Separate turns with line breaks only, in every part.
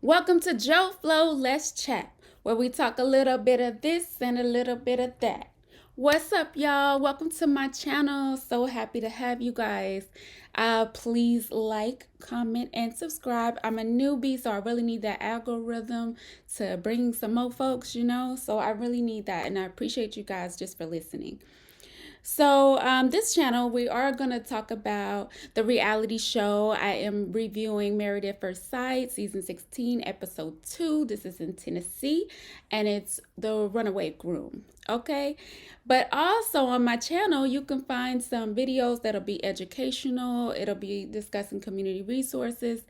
Welcome to Joe Flow Let's Chat, where we talk a little bit of this and a little bit of that. What's up, y'all? Welcome to my channel. So happy to have you guys. Please like, comment, and subscribe. I'm a newbie, so I really need that algorithm to bring some more folks. So I really need that, and I appreciate you guys just for listening. So, this channel, we are going to talk about the reality show. I am reviewing Married at First Sight, season 16, episode 2. This is in Tennessee, and it's the Runaway Groom. Okay. But also on my channel, you can find some videos that'll be educational, it'll be discussing community resources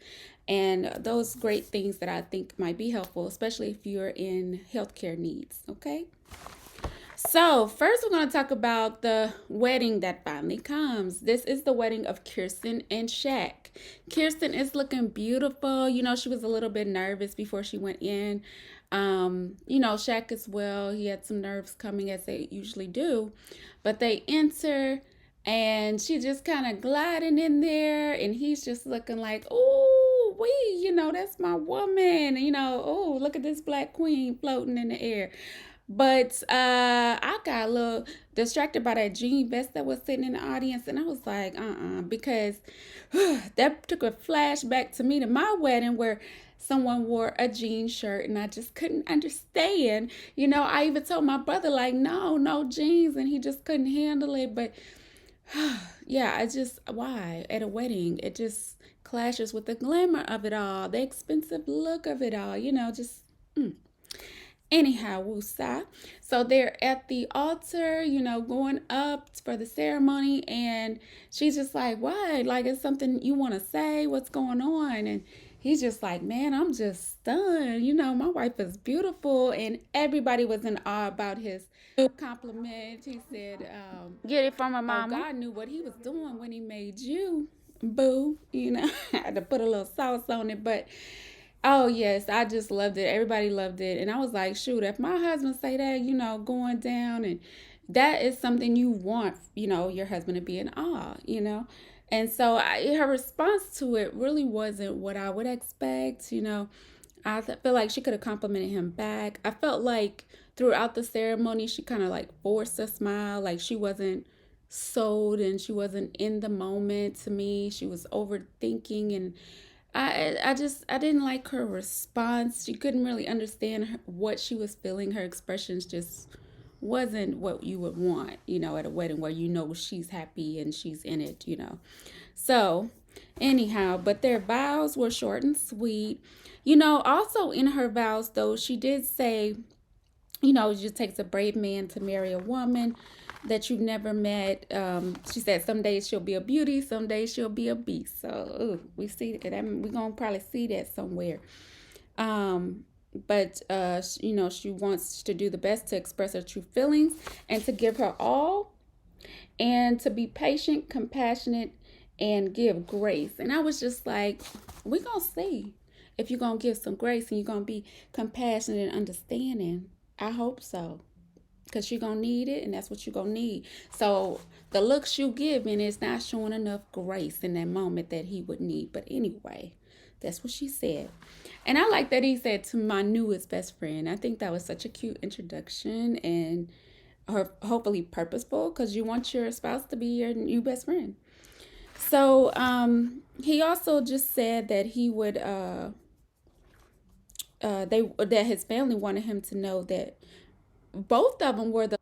and those great things that I think might be helpful, especially if you're in healthcare needs. Okay. So, first, we're going to talk about the wedding that finally comes. This is the wedding of Kirsten and Shaq. Kirsten is looking beautiful. She was a little bit nervous before she went in. Shaq as well. He had some nerves coming as they usually do. But they enter and she just kind of gliding in there. And he's just looking like, oh, that's my woman. Oh, look at this black queen floating in the air. But I got a little distracted by that jean vest that was sitting in the audience, and I was like, because that took a flashback to me to my wedding where someone wore a jean shirt, and I just couldn't understand. I even told my brother, like, no, no jeans, and he just couldn't handle it. But yeah, why? At a wedding, it just clashes with the glamour of it all, the expensive look of it all, just. Anyhow, woosah. So they're at the altar, going up for the ceremony, and she's just like, "What? Like, it's something you want to say? What's going on?" And he's just like, "Man, I'm just stunned. My wife is beautiful," and everybody was in awe about his compliment. He said,
Get it from my
"Oh,
mama.
God knew what He was doing when He made you, boo." I had to put a little sauce on it, but. Oh yes, I just loved it. Everybody loved it, and I was like, shoot, if my husband say that, going down, and that is something you want, your husband to be in awe. And so her response to it really wasn't what I would expect. I feel like she could have complimented him back. I felt like throughout the ceremony, she kind of like forced a smile, like she wasn't sold and she wasn't in the moment. To me, she was overthinking, and I didn't like her response. She couldn't really understand what she was feeling. Her expressions just wasn't what you would want, at a wedding where she's happy and she's in it. So, anyhow, but their vows were short and sweet. Also in her vows though, she did say, it just takes a brave man to marry a woman that you've never met. She said some days she'll be a beauty, some days she'll be a beast. So we see that. We're gonna probably see that somewhere. But she wants to do the best to express her true feelings and to give her all, and to be patient, compassionate, and give grace. And I was just like, we're gonna see if you're gonna give some grace and you're gonna be compassionate and understanding. I hope so, because you're gonna need it, and that's what you're gonna need. So the looks you giving is not showing enough grace in that moment that he would need. But anyway, that's what she said. And I like that he said, to my newest best friend. I think that was such a cute introduction, and her hopefully purposeful, because you want your spouse to be your new best friend. So he also just said that he would that his family wanted him to know that both of them were the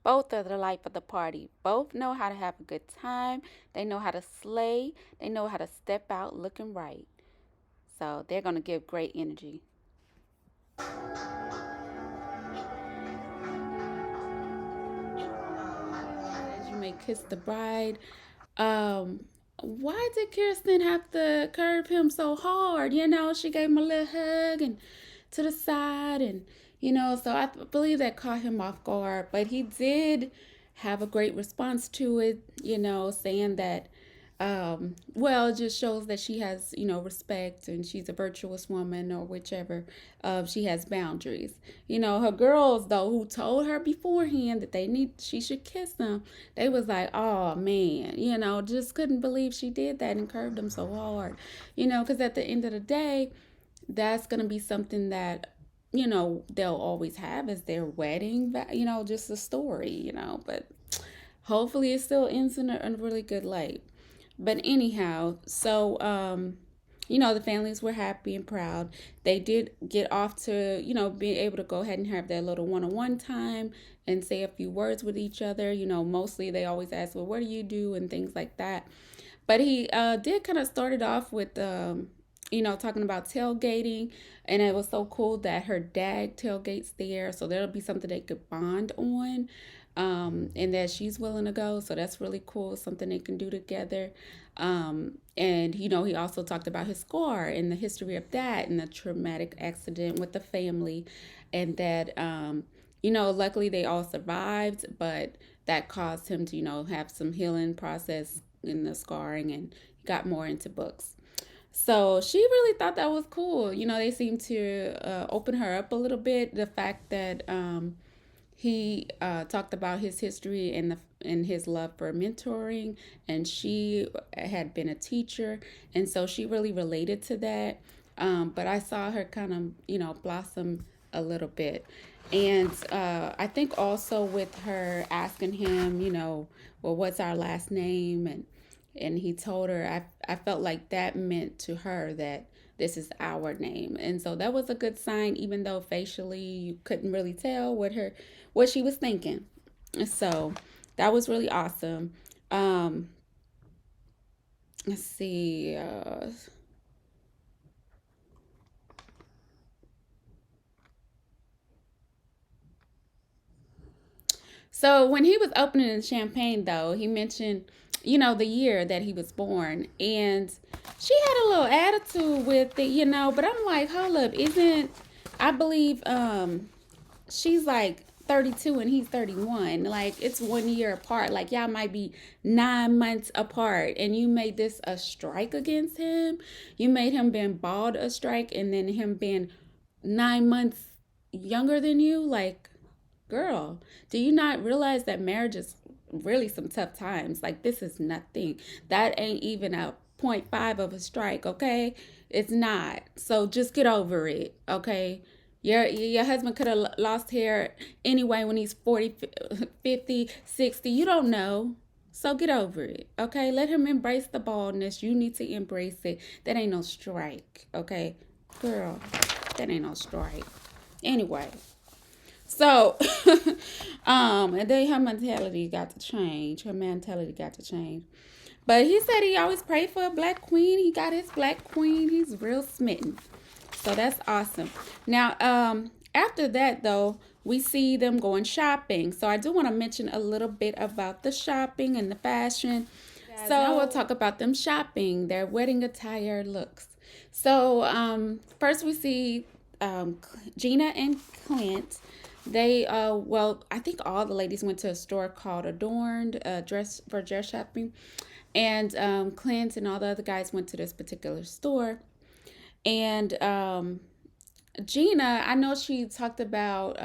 Both are the life of the party. Both know how to have a good time. They know how to slay. They know how to step out looking right. So they're going to give great energy.
as you may kiss the bride. Um, why did Kirsten have to curb him so hard? She gave him a little hug and to the side, and so I believe that caught him off guard. But he did have a great response to it, saying that well, it just shows that she has, respect, and she's a virtuous woman, or whichever. She has boundaries. Her girls though, who told her beforehand that she should kiss them, they was like, oh man, just couldn't believe she did that and curved them so hard. Because at the end of the day, that's going to be something that, they'll always have as their wedding, just a story, but hopefully it still ends in a really good light. But anyhow, so the families were happy and proud. They did get off to, being able to go ahead and have their little one-on-one time and say a few words with each other. Mostly they always ask, well, what do you do, and things like that. But he did kind of started off with, talking about tailgating, and it was so cool that her dad tailgates there, so that'll be something they could bond on, and that she's willing to go. So that's really cool, something they can do together. And he also talked about his scar and the history of that and the traumatic accident with the family, and that luckily they all survived, but that caused him to have some healing process in the scarring, and got more into books. So she really thought that was cool. They seemed to open her up a little bit. The fact that he talked about his history and his love for mentoring, and she had been a teacher, and so she really related to that. But I saw her kind of blossom a little bit, and I think also with her asking him, well, what's our last name, and he told her, I felt like that meant to her that this is our name. And so that was a good sign, even though facially you couldn't really tell what she was thinking. So that was really awesome. Let's see. So when he was opening the champagne, though, he mentioned, the year that he was born, and she had a little attitude with it, But I'm like, hold up, isn't I believe she's like 32 and he's 31. Like, it's 1 year apart. Like, y'all might be 9 months apart, and you made this a strike against him. You made him being bald a strike, and then him being 9 months younger than you. Like, girl, do you not realize that marriage is really some tough times? Like, this is nothing. That ain't even a point 0.5 of a strike, okay? It's not. So just get over it, okay? Your husband could have lost hair anyway when he's 40, 50, 60. You don't know. So get over it, okay? Let him embrace the baldness. You need to embrace it. That ain't no strike, okay? Girl, that ain't no strike. Anyway, so, and then her mentality got to change. Her mentality got to change. But he said he always prayed for a black queen. He got his black queen. He's real smitten. So that's awesome. Now, after that, though, we see them going shopping. So I do want to mention a little bit about the shopping and the fashion. So I will talk about them shopping, their wedding attire looks. So first we see Gina and Clint. They well, I think all the ladies went to a store called Adorned, dress shopping, and Clint and all the other guys went to this particular store. And Gina, I know she talked about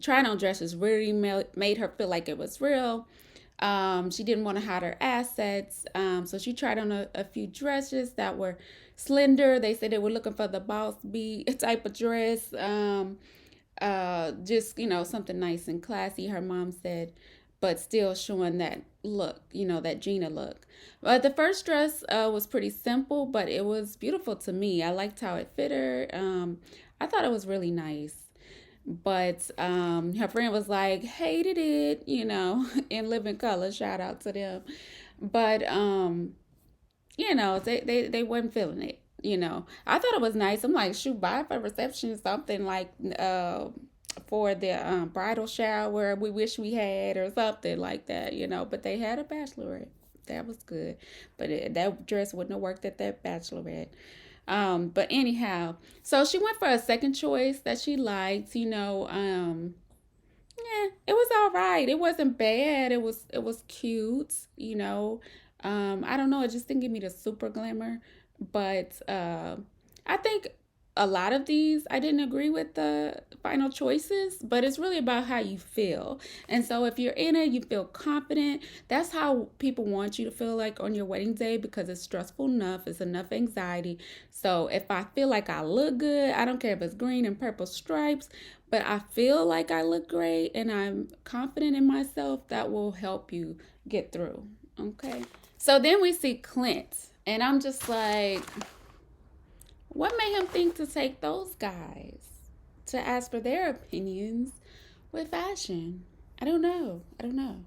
trying on dresses really made her feel like it was real. She didn't want to hide her assets, so she tried on a few dresses that were slender. They said they were looking for the boss bee type of dress. Just something nice and classy, her mom said, but still showing that look, that Gina look. But the first dress was pretty simple, but it was beautiful to me. I liked how it fit her. I thought it was really nice. But her friend was like, hated it, in living color. Shout out to them. But they wasn't feeling it. I thought it was nice. I'm like, shoot, buy for reception something like for the bridal shower we wish we had, or something like that, But they had a bachelorette. That was good. But that dress wouldn't have worked at that bachelorette. But anyhow, so she went for a second choice that she liked, yeah, it was all right. It wasn't bad. It was cute, I don't know, it just didn't give me the super glamour, but I think a lot of these I didn't agree with the final choices, but it's really about how you feel. And so if you're in it, you feel confident. That's how people want you to feel like on your wedding day, because it's stressful enough, it's enough anxiety. So if I feel like I look good, I don't care if it's green and purple stripes, but I feel like I look great and I'm confident in myself, that will help you get through. Okay. So then we see Clint, and I'm just like, what made him think to take those guys to ask for their opinions with fashion? I don't know. I don't know.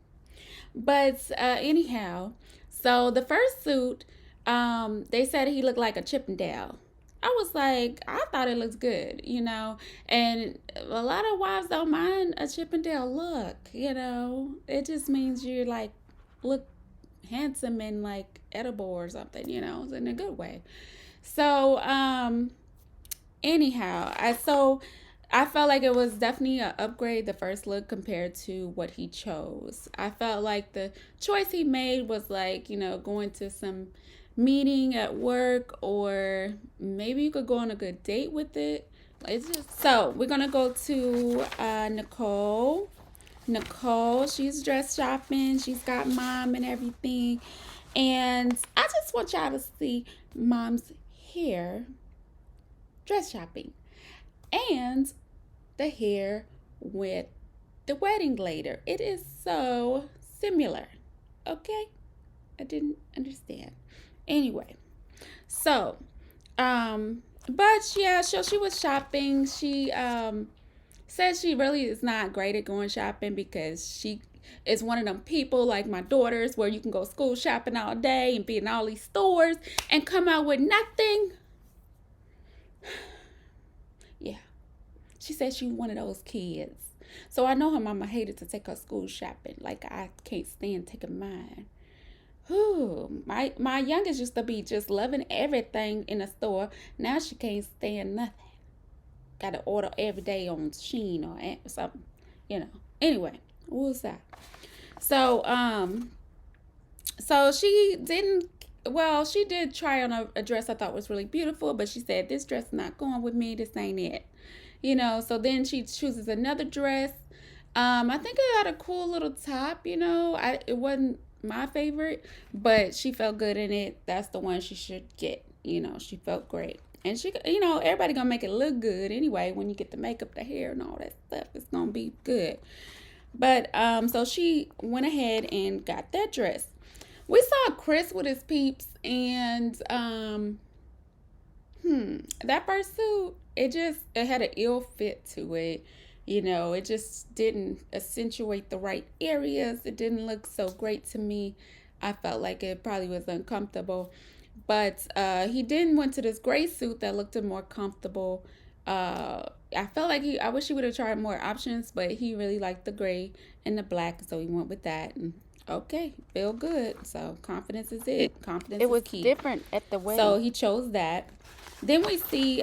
But anyhow, so the first suit, they said he looked like a Chippendale. I was like, I thought it looks good, you know. And a lot of wives don't mind a Chippendale look, you know. It just means you like look handsome and like edible or something, you know, in a good way. So, anyhow, I felt like it was definitely an upgrade, the first look, compared to what he chose. I felt like the choice he made was like, you know, going to some meeting at work, or maybe you could go on a good date with it. It's just so we're gonna go to Nicole. Nicole, she's dress shopping. She's got mom and everything. And I just want y'all to see mom's hair dress shopping and the hair with the wedding later. It is so similar. Okay? I didn't understand. Anyway, so but yeah, so she was shopping. She says she really is not great at going shopping, because she is one of them people like my daughters, where you can go school shopping all day and be in all these stores and come out with nothing. Yeah, she said she one of those kids. So I know her mama hated to take her school shopping. Like I can't stand taking mine. Whew, my youngest used to be just loving everything in the store. Now she can't stand nothing. Got to order every day on Shein or something, you know. Anyway, what was that? So so she didn't. Well, she did try on a dress I thought was really beautiful, but she said this dress is not going with me. This ain't it, you know. So then she chooses another dress. I think it had a cool little top, you know. It wasn't my favorite, but she felt good in it. That's the one she should get. You know, she felt great. And she, you know, everybody gonna make it look good anyway. When you get the makeup, the hair, and all that stuff, it's gonna be good. But so she went ahead and got that dress. We saw Chris with his peeps, and that first suit, it had an ill fit to it. You know, it just didn't accentuate the right areas. It didn't look so great to me. I felt like it probably was uncomfortable. But he then went to this gray suit that looked more comfortable. I felt like I wish he would have tried more options, but he really liked the gray and the black, so he went with that. And okay, feel good. So confidence is it. Confidence
It
is
was
key.
different at the wedding.
So he chose that. Then we see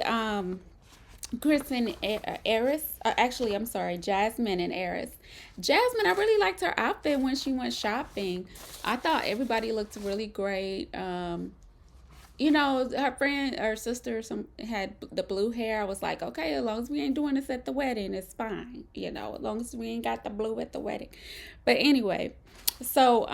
Chris and Eris. Actually, I'm sorry, Jasmine and Eris. Jasmine, I really liked her outfit when she went shopping. I thought everybody looked really great. You know, her sister, had the blue hair. I was like, okay, as long as we ain't doing this at the wedding, it's fine. You know, as long as we ain't got the blue at the wedding. But anyway, so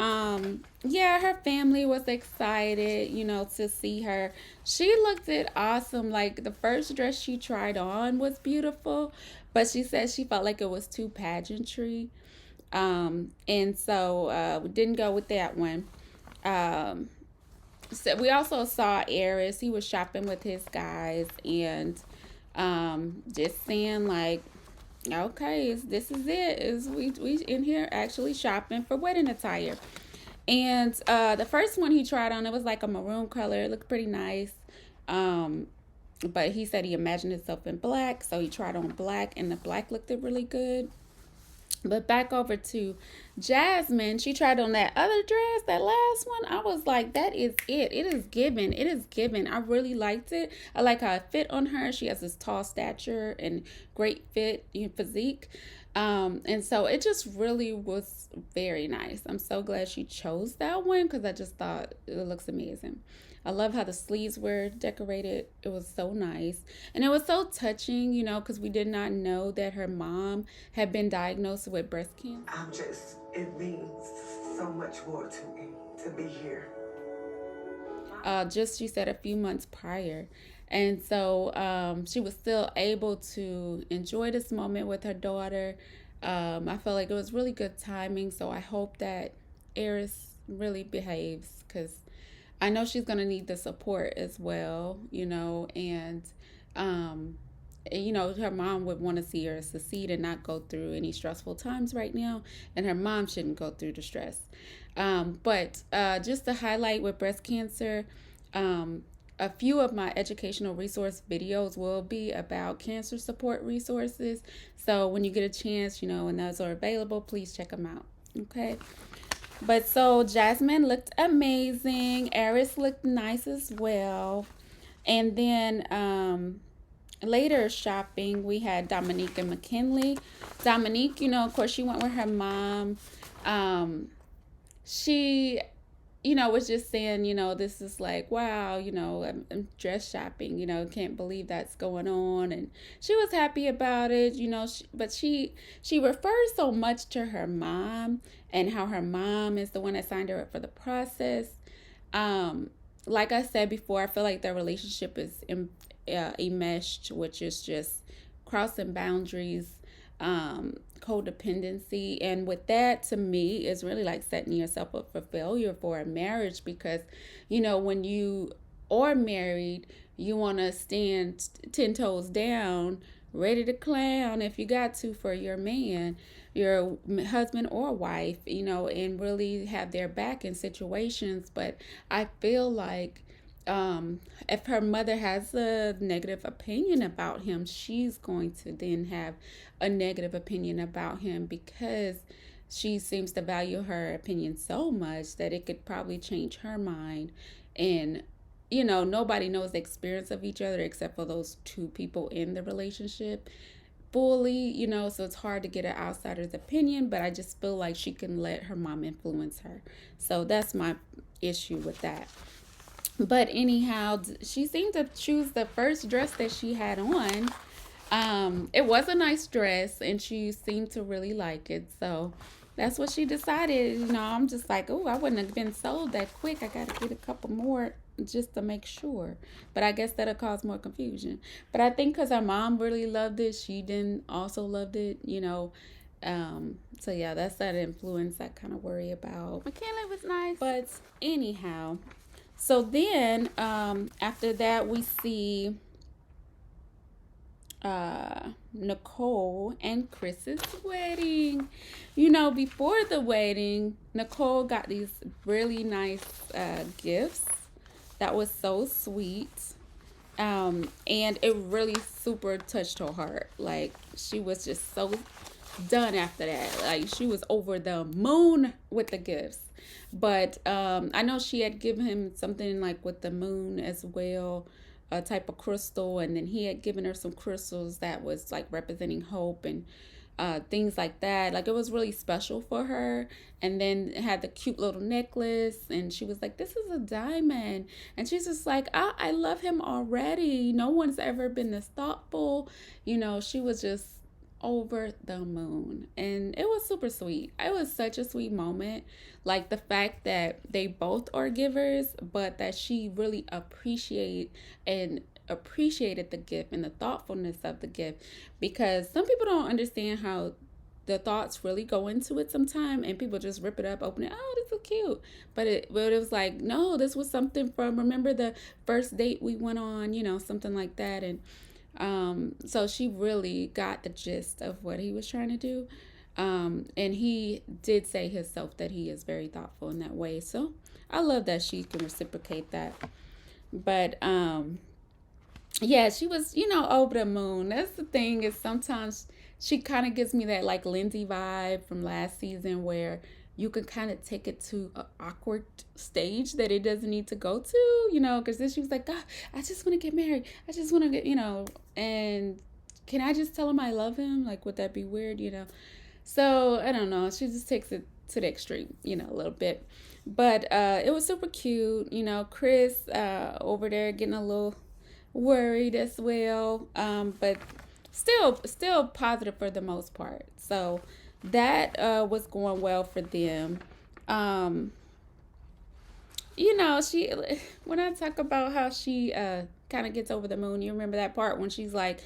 yeah, her family was excited, you know, to see her. She looked it awesome. Like the first dress she tried on was beautiful, but she said she felt like it was too pageantry. And so we didn't go with that one. Um, so we also saw Eris. He was shopping with his guys, and just saying like, okay, this is it. Is we in here actually shopping for wedding attire. And the first one he tried on, it was like a maroon color. It looked pretty nice. But he said he imagined himself in black, so he tried on black, and the black looked really good. But back over to Jasmine, she tried on that other dress, that last one. I was like, that is it. It is given. It is given. I really liked it. I like how it fit on her. She has this tall stature and great fit, physique. And so it just really was very nice. I'm so glad she chose that one because I just thought it looks amazing. I love how the sleeves were decorated. It was so nice. And it was so touching, because we did not know that her mom had been diagnosed with breast cancer.
It means so much more to me to be here.
Just, she said, a few months prior. And so she was still able to enjoy this moment with her daughter. I felt like it was really good timing. So I hope that Eris really behaves because I know she's going to need the support as well, and her mom would want to see her succeed and not go through any stressful times right now, and her mom shouldn't go through the stress. But just to highlight with breast cancer, a few of my educational resource videos will be about cancer support resources. So when you get a chance, and those are available, please check them out. Okay. But so Jasmine looked amazing. Eris looked nice as well. And then later shopping, we had Dominique and McKinley. Dominique, of course, she went with her mom. She was just saying, this is like, wow, I'm dress shopping, can't believe that's going on. And she was happy about it, but she refers so much to her mom and how her mom is the one that signed her up for the process. Like I said before, I feel like their relationship is enmeshed, which is just crossing boundaries, codependency. And with that, to me, is really like setting yourself up for failure for a marriage because, when you are married, you want to stand 10 toes down, ready to clown if you got to for your man, your husband or wife, and really have their back in situations. But I feel like if her mother has a negative opinion about him, she's going to then have a negative opinion about him because she seems to value her opinion so much that it could probably change her mind. And, nobody knows the experience of each other except for those two people in the relationship fully, so it's hard to get an outsider's opinion, but I just feel like she can let her mom influence her. So that's my issue with that. But anyhow, she seemed to choose the first dress that she had on. It was a nice dress, and she seemed to really like it. So that's what she decided. I'm just like, oh, I wouldn't have been sold that quick. I got to get a couple more just to make sure. But I guess that'll cause more confusion. But I think because her mom really loved it, she didn't also loved it. So yeah, that's that influence I kind of worry about.
McKinley was nice.
But anyhow, so then after that we see Nicole and Chris's wedding. Before the wedding, Nicole got these really nice gifts that was so sweet. And it really super touched her heart. Like, she was just so done after that. Like, she was over the moon with the gifts. But I know she had given him something like with the moon as well, a type of crystal, and then he had given her some crystals that was like representing hope and things like that. Like, it was really special for her. And then it had the cute little necklace, and she was like, this is a diamond. And she's just like, I love him already. No one's ever been this thoughtful. She was just over the moon, and it was super sweet. It was such a sweet moment, like the fact that they both are givers, but that she really appreciated the gift and the thoughtfulness of the gift, because some people don't understand how the thoughts really go into it sometimes, and people just rip it up, open it, oh, this is cute, but it was like, no, this was something from, remember the first date we went on, something like that. And so she really got the gist of what he was trying to do. And he did say himself that he is very thoughtful in that way. So I love that she can reciprocate that. But yeah, she was, over the moon. That's the thing, is sometimes she kind of gives me that like Lindsay vibe from last season, where you can kind of take it to an awkward stage that it doesn't need to go to, because then she was like, God, I just want to get married. I just want to get, and can I just tell him I love him? Like, would that be weird, So, I don't know. She just takes it to the extreme, a little bit. But it was super cute. Chris over there getting a little worried as well. But still positive for the most part. So that was going well for them. Um, she when I talk about how she kind of gets over the moon, you remember that part when she's like,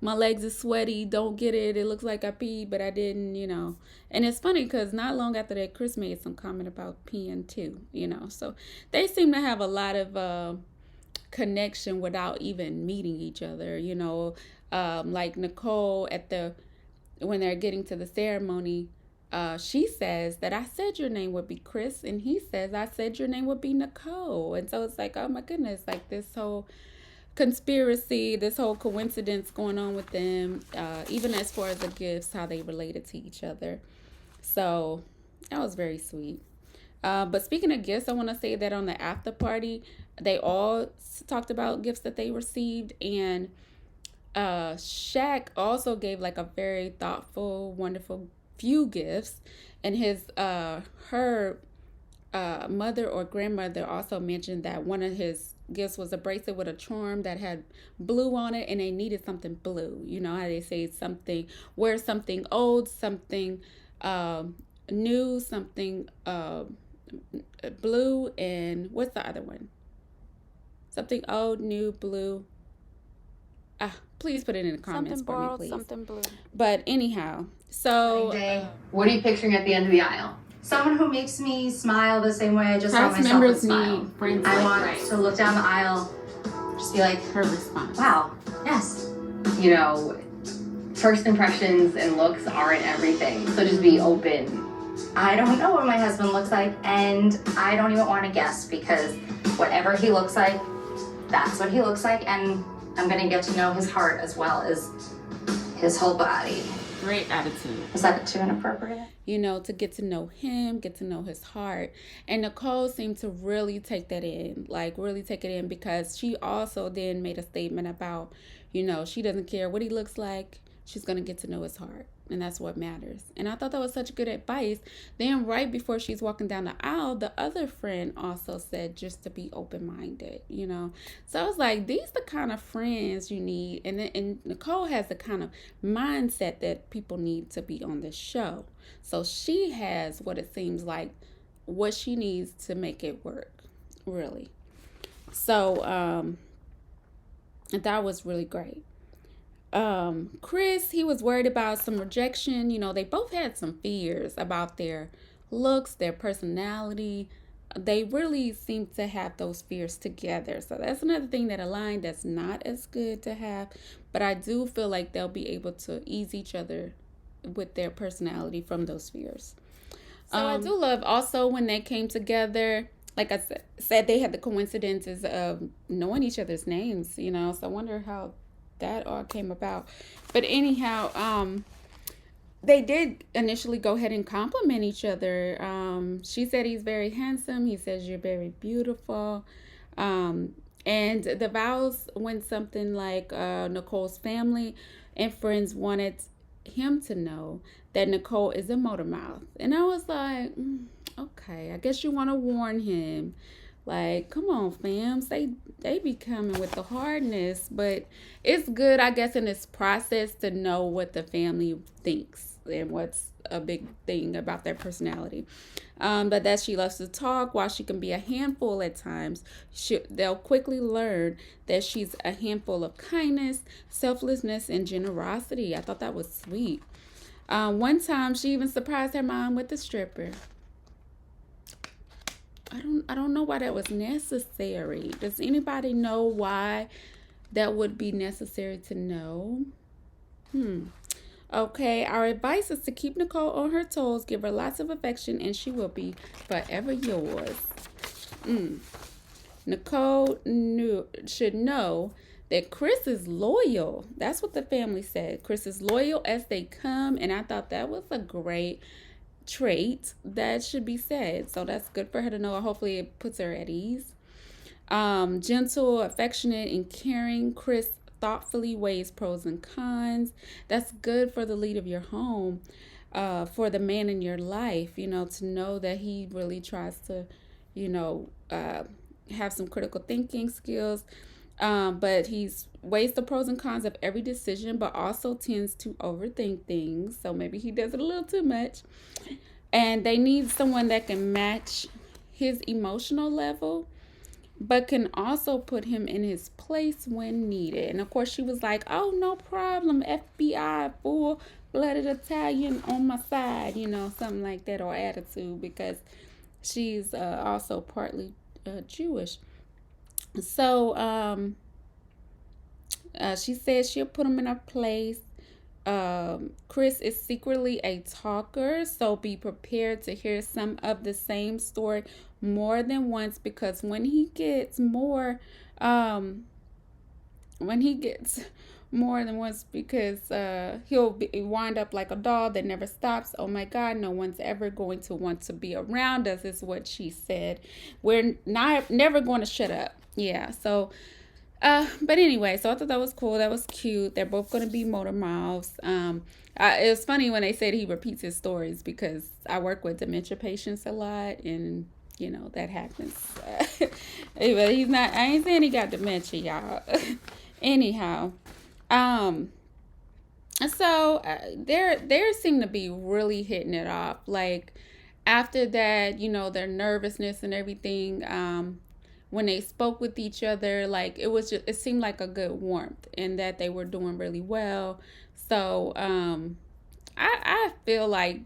my legs are sweaty, don't get it, it looks like I peed but I didn't. And it's funny because not long after that, Chris made some comment about peeing too. So they seem to have a lot of connection without even meeting each other. Like Nicole when they're getting to the ceremony, she says that I said your name would be Chris, and he says I said your name would be Nicole. And so it's like, oh my goodness, like this whole conspiracy, this whole coincidence going on with them, even as far as the gifts, how they related to each other. So that was very sweet. But speaking of gifts, I want to say that on the after party, they all talked about gifts that they received, and Shaq also gave like a very thoughtful, wonderful few gifts, and her mother or grandmother also mentioned that one of his gifts was a bracelet with a charm that had blue on it, and they needed something blue. You know how they say wear something old, something new, something blue, and what's the other one? Something old, new, blue. Please put it in the comments
Something
for
borrowed,
me, please.
something blue.
But anyhow, so
what are you picturing at the end of the aisle?
Someone who makes me smile the same way I just saw myself would smile. I want to look down the aisle, just be like,
her response.
wow, yes.
First impressions and looks aren't everything, so just be open.
I don't know what my husband looks like, and I don't even want to guess, because whatever he looks like, that's what he looks like, and I'm going to get to know his heart as well as his whole body.
Great attitude.
Was that too inappropriate?
To get to know him, get to know his heart. And Nicole seemed to really take that in, because she also then made a statement about, she doesn't care what he looks like. She's going to get to know his heart. And that's what matters. And I thought that was such good advice. Then right before she's walking down the aisle, the other friend also said just to be open-minded, So I was like, these are the kind of friends you need. And Nicole has the kind of mindset that people need to be on this show. So she has what it seems like, what she needs to make it work, really. So that was really great. Chris, he was worried about some rejection. They both had some fears about their looks, their personality. They really seem to have those fears together. So that's another thing that aligned that's not as good to have. But I do feel like they'll be able to ease each other with their personality from those fears. So I do love also when they came together. Like I said, they had the coincidences of knowing each other's names, So I wonder how that all came about. But anyhow, they did initially go ahead and compliment each other. She said he's very handsome. He says you're very beautiful. And the vows went something like Nicole's family and friends wanted him to know that Nicole is a motor mouth. And I was like, okay, I guess you want to warn him. Like, come on, fam. They be coming with the hardness. But it's good, I guess, in this process to know what the family thinks and what's a big thing about their personality. But that she loves to talk, while she can be a handful at times, they'll quickly learn that she's a handful of kindness, selflessness, and generosity. I thought that was sweet. One time, she even surprised her mom with a stripper. I don't know why that was necessary. Does anybody know why that would be necessary to know? Okay, our advice is to keep Nicole on her toes, give her lots of affection, and she will be forever yours. Nicole should know that Chris is loyal. That's what the family said. Chris is loyal as they come, and I thought that was a great trait that should be said. So that's good for her to know. Hopefully it puts her at ease. Gentle, affectionate, and caring. Chris thoughtfully weighs pros and cons. That's good for the lead of your home, for the man in your life, to know that he really tries to, have some critical thinking skills. But he's weighs the pros and cons of every decision, but also tends to overthink things. So maybe he does it a little too much. And they need someone that can match his emotional level, but can also put him in his place when needed. And of course, she was like, "Oh, no problem, FBI, full-blooded Italian on my side," something like that, or attitude, because she's also partly Jewish. So she says she'll put him in a place. Chris is secretly a talker, so be prepared to hear some of the same story more than once, because when he gets more than once, because he'll wind up like a doll that never stops. Oh my God, no one's ever going to want to be around us, is what she said. We're never going to shut up. Yeah, so but anyway, so I thought that was cool. That was cute. They're both going to be motor mouths. It was funny when they said he repeats his stories, because I work with dementia patients a lot, and that happens. But he's not. I ain't saying he got dementia, y'all. Anyhow, so they seem to be really hitting it off. Like after that, their nervousness and everything. When they spoke with each other, like it seemed like a good warmth, and that they were doing really well. So I feel like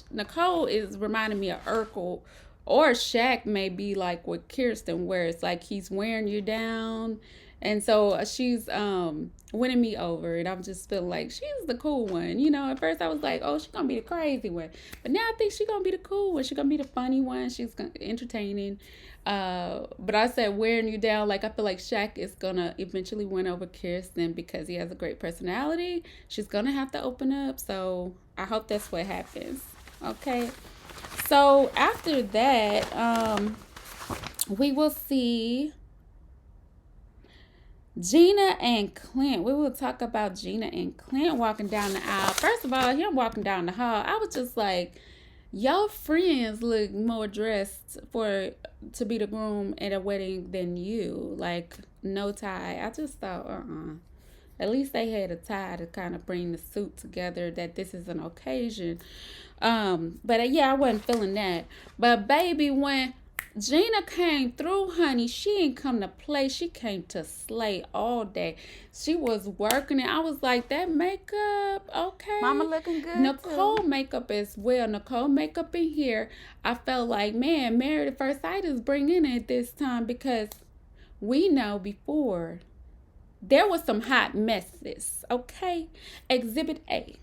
Nicole is reminding me of Urkel, or Shaq may be like with Kirsten, where it's like he's wearing you down. And so she's winning me over, and I'm just feeling like she's the cool one. At first I was like, oh, she's gonna be the crazy one, but now I think she's gonna be the cool one. She's gonna be the funny one. She's entertaining. But I said wearing you down, like I feel like Shaq is gonna eventually win over Kirsten because he has a great personality. She's gonna have to open up, so I hope that's what happens. Okay. So after that, we will see Gina and Clint. We will talk about Gina and Clint walking down the aisle. First of all, him walking down the hall, I was just like, your friends look more dressed to be the groom at a wedding than you. Like, no tie. I just thought, at least they had a tie to kind of bring the suit together, that this is an occasion. But yeah, I wasn't feeling that. But baby, when Gina came through, honey, she ain't come to play. She came to slay all day. She was working it. I was like, that makeup, okay.
Mama looking good
Nicole
too.
makeup as well. Nicole makeup in here. I felt like, man, Married at First Sight is bringing it this time, because we know before there was some hot messes, okay? Exhibit A.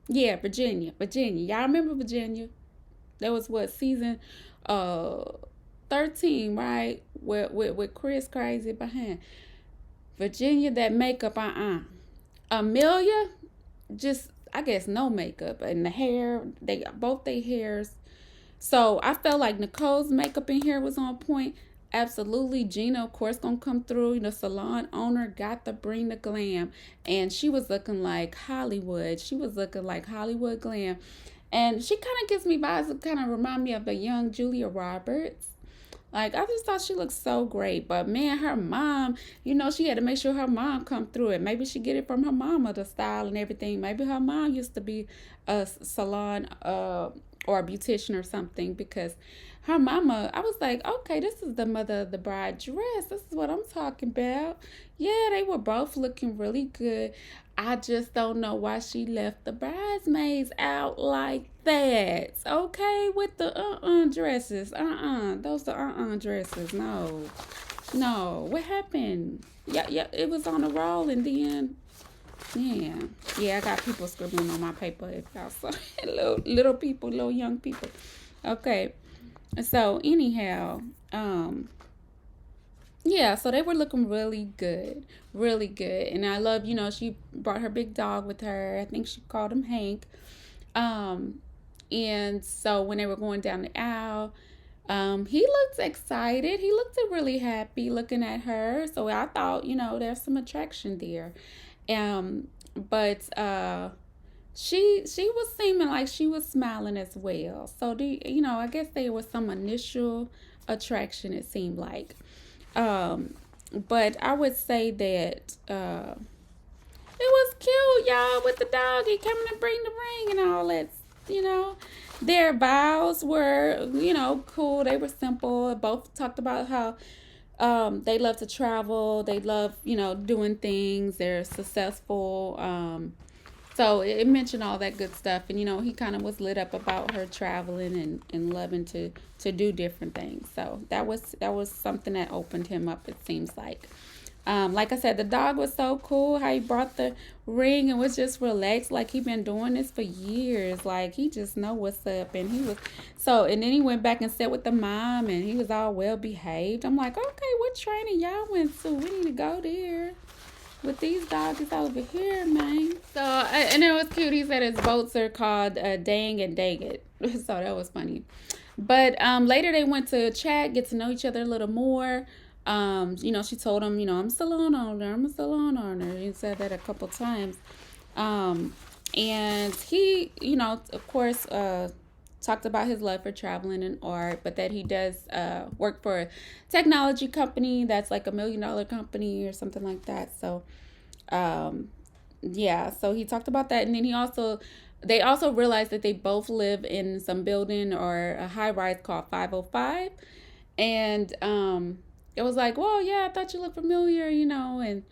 Yeah, Virginia. Y'all remember Virginia? That was what, season 13, right? With Chris crazy behind. Virginia, that makeup, Amelia, just, I guess, no makeup. And the hair, both their hairs. So I felt like Nicole's makeup in here was on point. Absolutely. Gina, of course, gonna come through. The salon owner got to bring the glam. And she was looking like Hollywood. She was looking like Hollywood glam. And she kind of gives me vibes that kind of remind me of a young Julia Roberts. Like, I just thought she looked so great. But, man, her mom, she had to make sure her mom come through it. Maybe she get it from her mama, the style and everything. Maybe her mom used to be a salon or a beautician or something, because her mama, I was like, okay, this is the mother of the bride dress. This is what I'm talking about. Yeah, they were both looking really good. I just don't know why she left the bridesmaids out like that. Okay, with the dresses. Those are dresses. No. What happened? Yeah, it was on a roll, and then yeah, I got people scribbling on my paper if y'all saw it. little people, little young people. Okay. So anyhow, yeah, so they were looking really good. And I love, she brought her big dog with her. I think she called him Hank. And so when they were going down the aisle, He looked excited. He looked really happy looking at her. So I thought, there's some attraction there. But she was seeming like she was smiling as well. So I guess there was some initial attraction, it seemed like. But I would say that it was cute, y'all, with the doggy coming to bring the ring and all that, you know. Their vows were, cool. They were simple. Both talked about how they love to travel. They love, doing things. They're successful. So it mentioned all that good stuff. And, he kind of was lit up about her traveling and loving to do different things. So that was something that opened him up, it seems like. Like I said, the dog was so cool. How he brought the ring and was just relaxed, like he been doing this for years. Like he just know what's up, and he was and then he went back and sat with the mom, and he was all well behaved. I'm like, okay, what training y'all went to? We need to go there with these dogs over here, man. So and it was cute. He said his boats are called Dang and Dang It. So that was funny. But later they went to chat, get to know each other a little more. She told him, I'm a salon owner. I'm a salon owner. He said that a couple times. And he, of course, talked about his love for traveling and art, but that he does work for a technology company that's like $1 million company or something like that. So, yeah, so he talked about that. And then they also realized that they both live in some building or a high rise called 505. And, it was like, well, yeah, I thought you looked familiar, and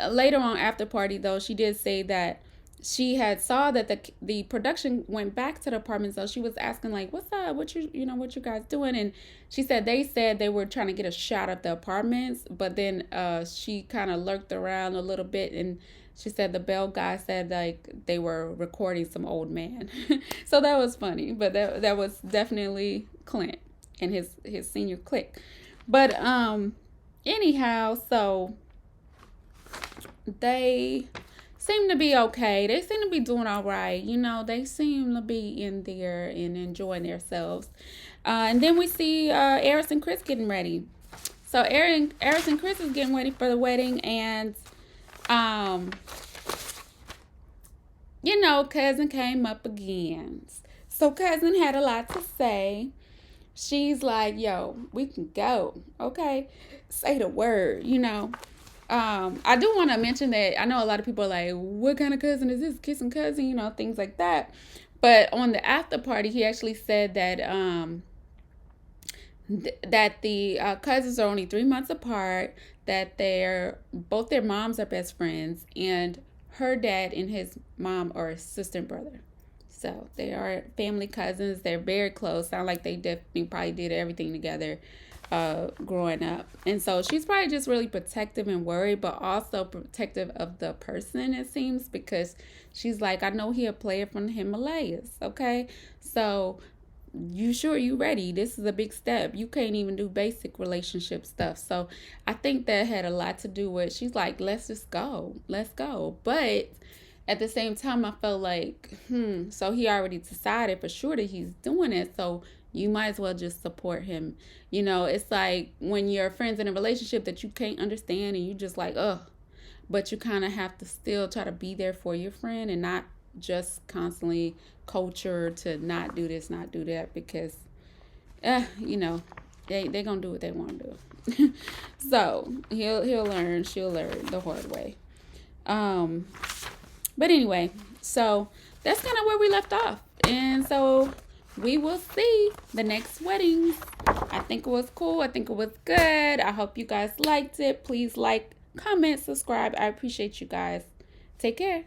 later on after party, though, she did say that she had saw that the production went back to the apartment. So she was asking, like, what's up? What you guys doing? And she said they were trying to get a shot of the apartments, but then she kind of lurked around a little bit, and she said the bell guy said like they were recording some old man. So that was funny, but that was definitely Clint and his senior clique. But anyhow, so they seem to be okay. They seem to be doing all right. They seem to be in there and enjoying themselves. And then we see Eris and Chris getting ready. So Eris and Chris is getting ready for the wedding, and cousin came up again. So cousin had a lot to say. She's like, yo, we can go. Okay. Say the word, I do want to mention that I know a lot of people are like, what kind of cousin is this? Kissing cousin, things like that. But on the after party, he actually said that that the cousins are only 3 months apart, that both their moms are best friends, and her dad and his mom are sister and brother. So they are family cousins. They're very close. Sound like they definitely probably did everything together growing up. And so she's probably just really protective and worried, but also protective of the person, it seems, because she's like, I know he a player from the Himalayas. Okay. So you ready? This is a big step. You can't even do basic relationship stuff. So I think that had a lot to do with, she's like, let's just go. Let's go. But at the same time, I felt like, so he already decided for sure that he's doing it. So you might as well just support him. It's like when you're friends in a relationship that you can't understand and you just like, ugh. But you kind of have to still try to be there for your friend and not just constantly coach her to not do this, not do that, because, they're going to do what they want to do. So he'll learn, she'll learn the hard way. But anyway, so that's kind of where we left off. And so we will see the next weddings. I think it was cool. I think it was good. I hope you guys liked it. Please like, comment, subscribe. I appreciate you guys. Take care.